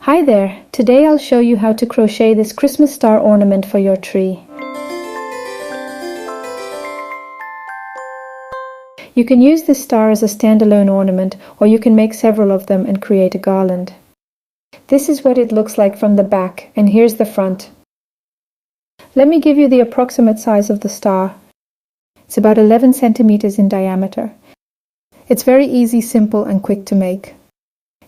Hi there! Today I'll show you how to crochet this Christmas star ornament for your tree. You can use this star as a standalone ornament, or you can make several of them and create a garland. This is what it looks like from the back, and here's the front. Let me give you the approximate size of the star. It's about 11 centimeters in diameter. It's very easy, simple and quick to make.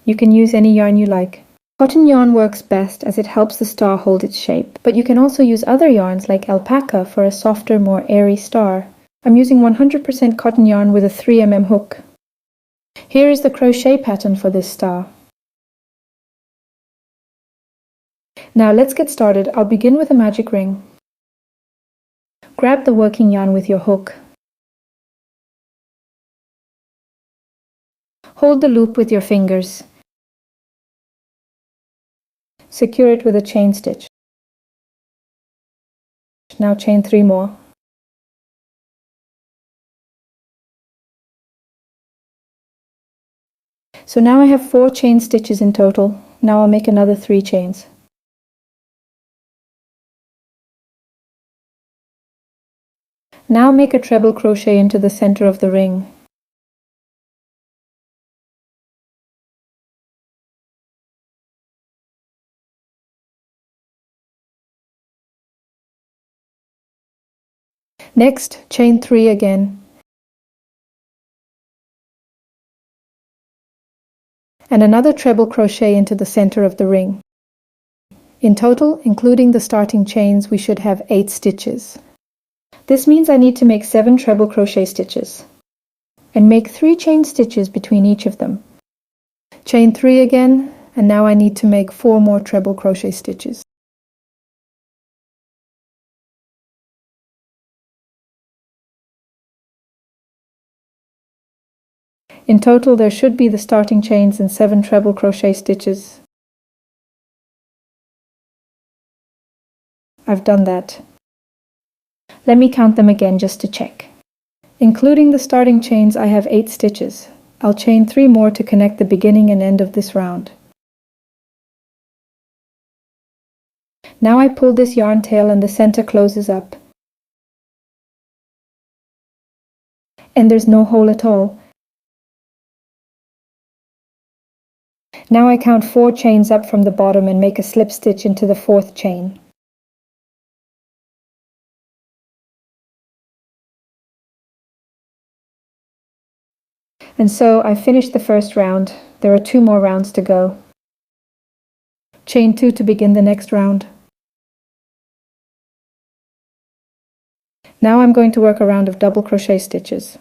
You can use any yarn you like. Cotton yarn works best as it helps the star hold its shape, but you can also use other yarns like alpaca for a softer, more airy star. I'm using 100% cotton yarn with a 3mm hook. Here is the crochet pattern for this star. Now let's get started. I'll begin with a magic ring. Grab the working yarn with your hook. Hold the loop with your fingers. Secure it with a chain stitch. Now chain 3 more. So now I have 4 chain stitches in total. Now I'll make another 3 chains. Now make a treble crochet into the center of the ring. Next, chain 3 again. And another treble crochet into the center of the ring. In total, including the starting chains, we should have 8 stitches. This means I need to make 7 treble crochet stitches. And make 3 chain stitches between each of them. Chain 3 again, and now I need to make 4 more treble crochet stitches. In total, there should be the starting chains and 7 treble crochet stitches. I've done that. Let me count them again just to check. Including the starting chains, I have 8 stitches. I'll chain 3 more to connect the beginning and end of this round. Now I pull this yarn tail and the center closes up. And there's no hole at all. Now I count 4 chains up from the bottom and make a slip stitch into the 4th chain. And so I finished the first round. There are 2 more rounds to go. Chain 2 to begin the next round. Now I'm going to work a round of double crochet stitches.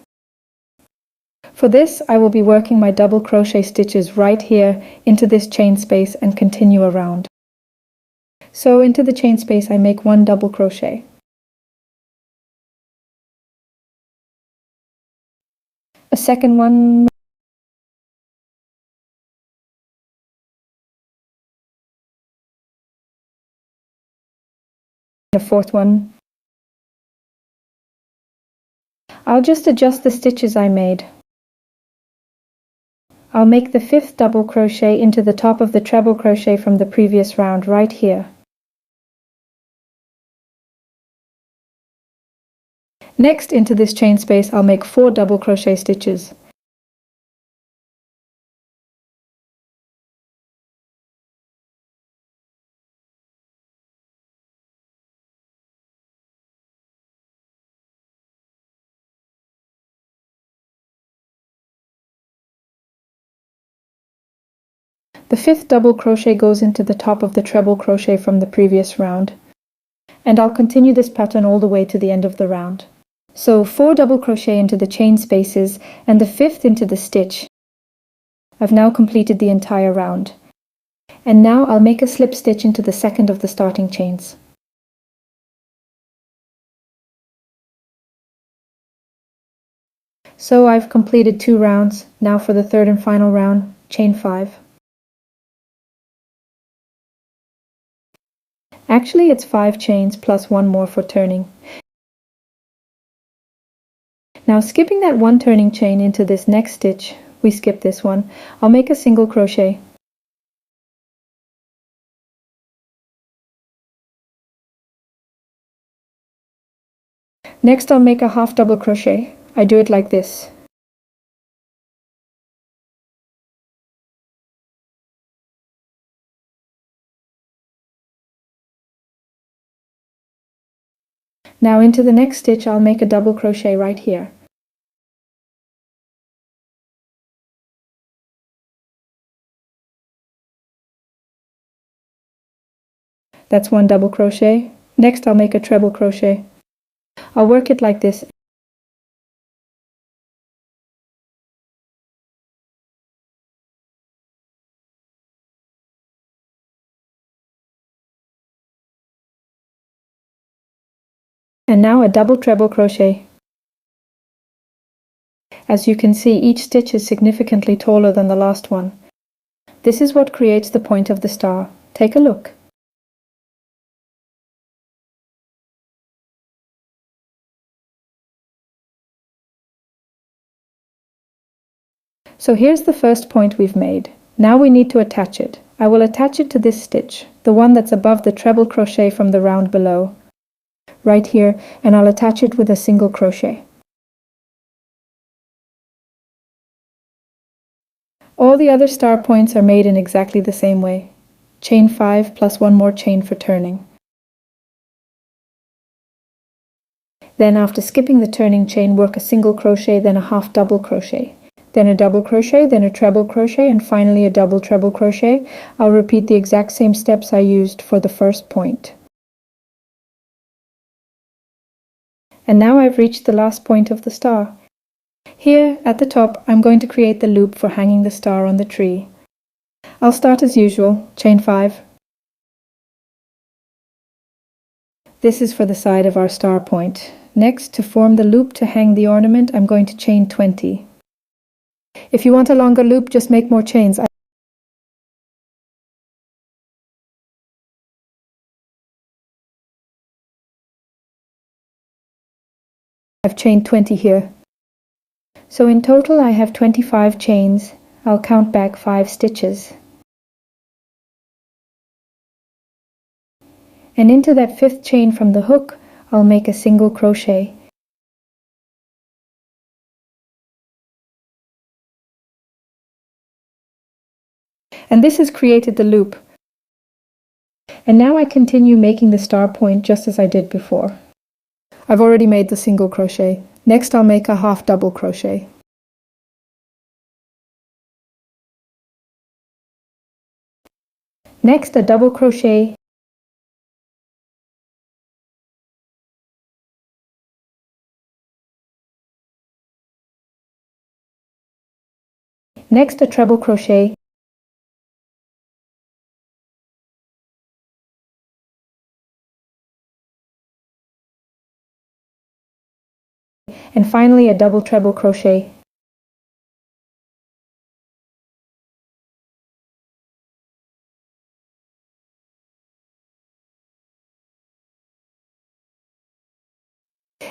For this, I will be working my double crochet stitches right here into this chain space and continue around. So into the chain space I make 1 double crochet. A second one. A 4th one. I'll just adjust the stitches I made. I'll make the 5th double crochet into the top of the treble crochet from the previous round right here. Next, into this chain space, I'll make 4 double crochet stitches. The 5th double crochet goes into the top of the treble crochet from the previous round. And I'll continue this pattern all the way to the end of the round. So 4 double crochet into the chain spaces and the 5th into the stitch. I've now completed the entire round. And now I'll make a slip stitch into the 2nd of the starting chains. So I've completed 2 rounds. Now for the 3rd and final round, chain 5. Actually, it's 5 chains plus 1 more for turning. Now skipping that 1 turning chain into this next stitch, we skip this one, I'll make a single crochet. Next I'll make a half double crochet. I do it like this. Now into the next stitch I'll make a double crochet right here. That's one double crochet. Next I'll make a treble crochet. I'll work it like this. And now a double treble crochet. As you can see, each stitch is significantly taller than the last one. This is what creates the point of the star. Take a look. So here's the first point we've made. Now we need to attach it. I will attach it to this stitch, the one that's above the treble crochet from the round below, right here, and I'll attach it with a single crochet. All the other star points are made in exactly the same way. Chain 5 plus one more chain for turning. Then after skipping the turning chain, work a single crochet, then a half double crochet. Then a double crochet, then a treble crochet, and finally a double treble crochet. I'll repeat the exact same steps I used for the first point. And now I've reached the last point of the star. Here at the top I'm going to create the loop for hanging the star on the tree. I'll start as usual, chain 5. This is for the side of our star point. Next, to form the loop to hang the ornament, I'm going to chain 20. If you want a longer loop, just make more chains. I've chained 20 here. So in total I have 25 chains. I'll count back 5 stitches. And into that 5th chain from the hook, I'll make a single crochet. And this has created the loop. And now I continue making the star point just as I did before. I've already made the single crochet. Next I'll make a half double crochet. Next a double crochet. Next a treble crochet. And finally a double treble crochet.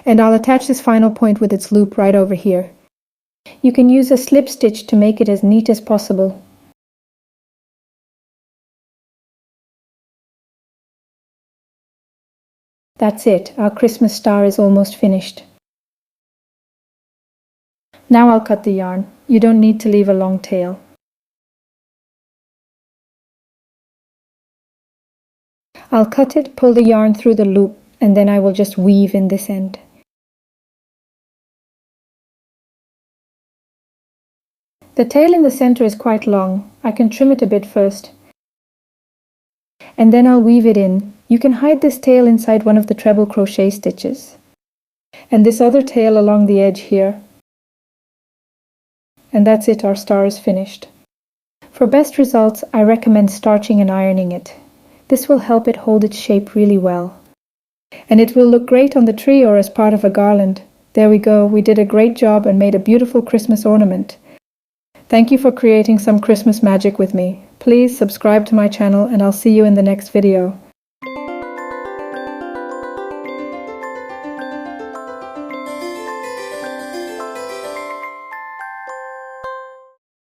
And I'll attach this final point with its loop right over here. You can use a slip stitch to make it as neat as possible. That's it, our Christmas star is almost finished. Now I'll cut the yarn. You don't need to leave a long tail. I'll cut it, pull the yarn through the loop, and then I will just weave in this end. The tail in the center is quite long. I can trim it a bit first. And then I'll weave it in. You can hide this tail inside one of the treble crochet stitches. And this other tail along the edge here. And that's it, our star is finished. For best results, I recommend starching and ironing it. This will help it hold its shape really well. And it will look great on the tree or as part of a garland. There we go, we did a great job and made a beautiful Christmas ornament. Thank you for creating some Christmas magic with me. Please subscribe to my channel and I'll see you in the next video.